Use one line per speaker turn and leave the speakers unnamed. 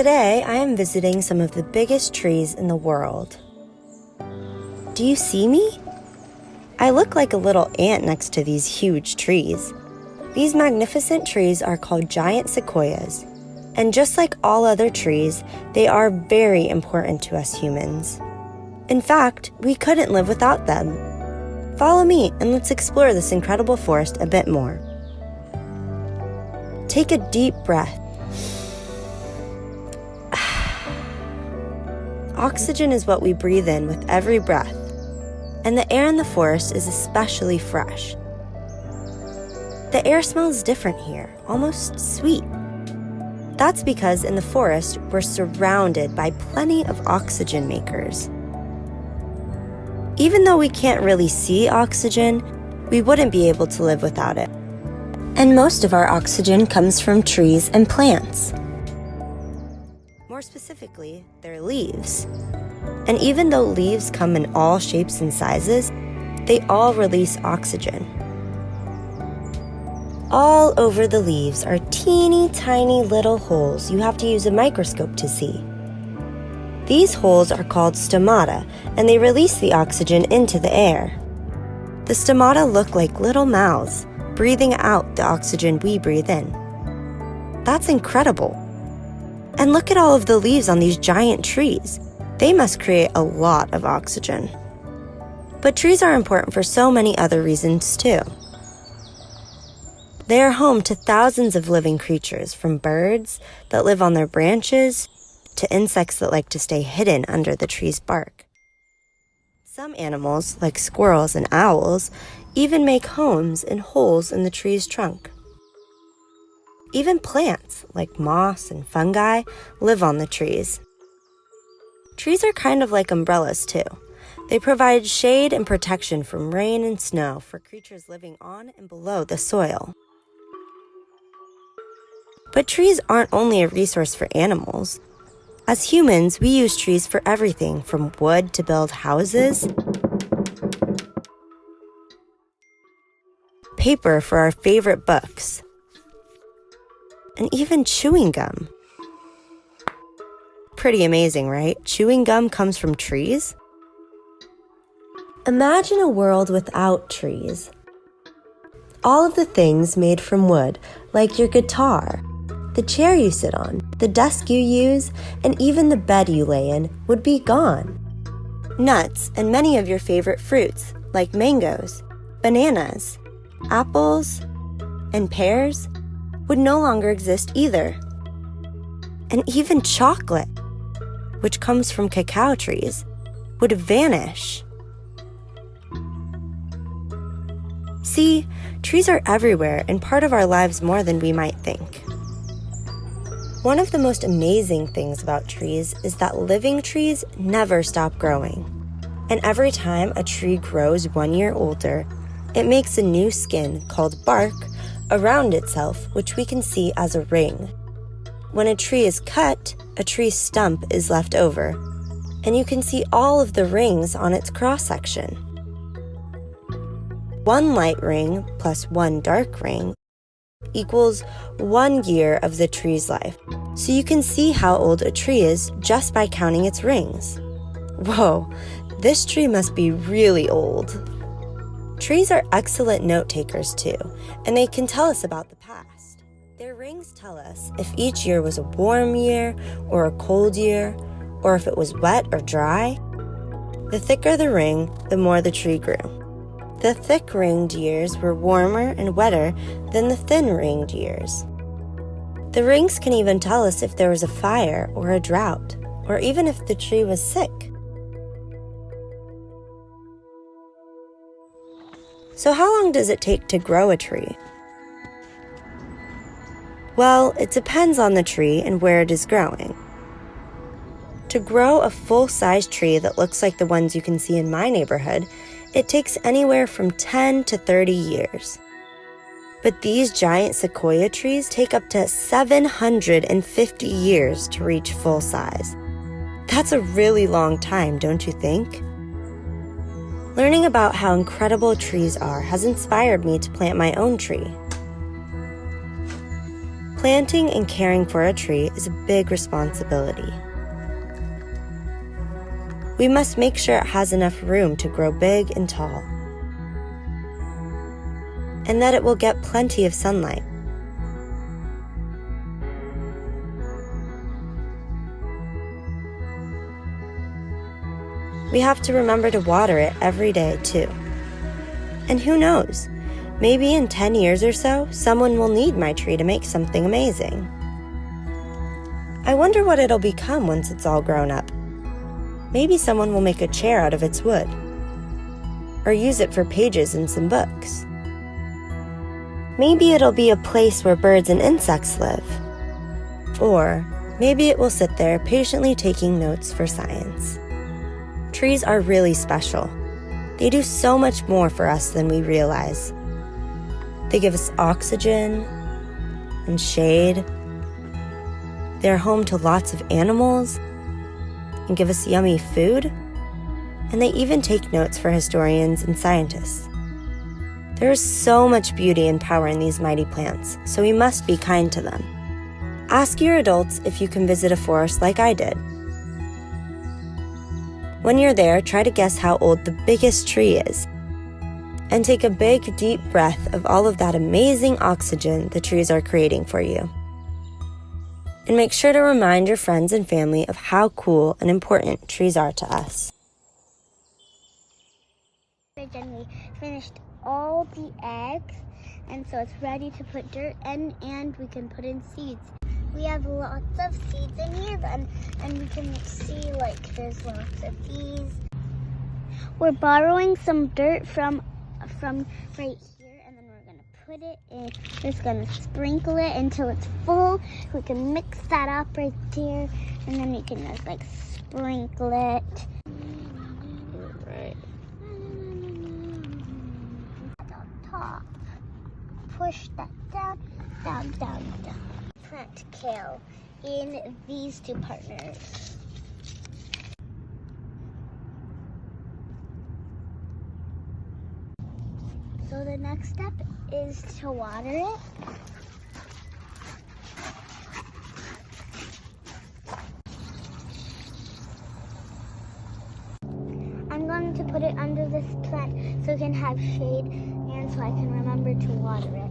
Today, I am visiting some of the biggest trees in the world. Do you see me? I look like a little ant next to these huge trees. These magnificent trees are called giant sequoias, and just like all other trees, they are very important to us humans. In fact, we couldn't live without them. Follow me and let's explore this incredible forest a bit more. Take a deep breath. Oxygen is what we breathe in with every breath, and the air in the forest is especially fresh. The air smells different here, almost sweet. That's because in the forest, we're surrounded by plenty of oxygen makers. Even though we can't really see oxygen, we wouldn't be able to live without it. And most of our oxygen comes from trees and plants. More specifically, their leaves. And even though leaves come in all shapes and sizes, they all release oxygen. All over the leaves are teeny tiny little holes you have to use a microscope to see. These holes are called stomata, and they release the oxygen into the air. The stomata look like little mouths, breathing out the oxygen we breathe in. That's incredible. And look at all of the leaves on these giant trees. They must create a lot of oxygen. But trees are important for so many other reasons too. They are home to thousands of living creatures, from birds that live on their branches to insects that like to stay hidden under the tree's bark. Some animals, like squirrels and owls, even make homes in holes in the tree's trunk. Even plants, like moss and fungi, live on the trees. Trees are kind of like umbrellas, too. They provide shade and protection from rain and snow for creatures living on and below the soil. But trees aren't only a resource for animals. As humans, we use trees for everything from wood to build houses, paper for our favorite books, and even chewing gum. Pretty amazing, right? Chewing gum comes from trees? Imagine a world without trees. All of the things made from wood, like your guitar, the chair you sit on, the desk you use, and even the bed you lay in, would be gone. Nuts and many of your favorite fruits, like mangoes, bananas, apples, and pears, would no longer exist either. And even chocolate, which comes from cacao trees, would vanish. See, trees are everywhere and part of our lives more than we might think. One of the most amazing things about trees is that living trees never stop growing. And every time a tree grows 1 year older, it makes a new skin called bark around itself, which we can see as a ring. When a tree is cut, a tree stump is left over, and you can see all of the rings on its cross-section. 1 light ring plus 1 dark ring equals 1 year of the tree's life, so you can see how old a tree is just by counting its rings. Whoa, this tree must be really old. Trees are excellent note takers too, and they can tell us about the past. Their rings tell us if each year was a warm year or a cold year, or if it was wet or dry. The thicker the ring, the more the tree grew. The thick-ringed years were warmer and wetter than the thin-ringed years. The rings can even tell us if there was a fire or a drought, or even if the tree was sick. So how long does it take to grow a tree? Well, it depends on the tree and where it is growing. To grow a full-size tree that looks like the ones you can see in my neighborhood, it takes anywhere from 10 to 30 years. But these giant sequoia trees take up to 750 years to reach full size. That's a really long time, don't you think? Learning about how incredible trees are has inspired me to plant my own tree. Planting and caring for a tree is a big responsibility. We must make sure it has enough room to grow big and tall, and that it will get plenty of sunlight. We have to remember to water it every day, too. And who knows, maybe in 10 years or so, someone will need my tree to make something amazing. I wonder what it'll become once it's all grown up. Maybe someone will make a chair out of its wood, or use it for pages in some books. Maybe it'll be a place where birds and insects live. Or maybe it will sit there patiently taking notes for science. Trees are really special. They do so much more for us than we realize. They give us oxygen and shade. They're home to lots of animals and give us yummy food. And they even take notes for historians and scientists. There is so much beauty and power in these mighty plants, so we must be kind to them. Ask your adults if you can visit a forest like I did. When you're there, try to guess how old the biggest tree is, and take a big, deep breath of all of that amazing oxygen the trees are creating for you. And make sure to remind your friends and family of how cool and important trees are to us.
And we finished all the eggs, and so it's ready to put dirt in, and we can put in seeds. We have lots of seeds in here, and we can see like there's lots of these. We're borrowing some dirt from right here, and then we're gonna put it in. Just gonna sprinkle it until it's full. We can mix that up right there, and then we can just like sprinkle it. Right. On top. Push that down, down, down, down. Plant kale in these two partners. So the next step is to water it. I'm going to put it under this plant so it can have shade and so I can remember to water it.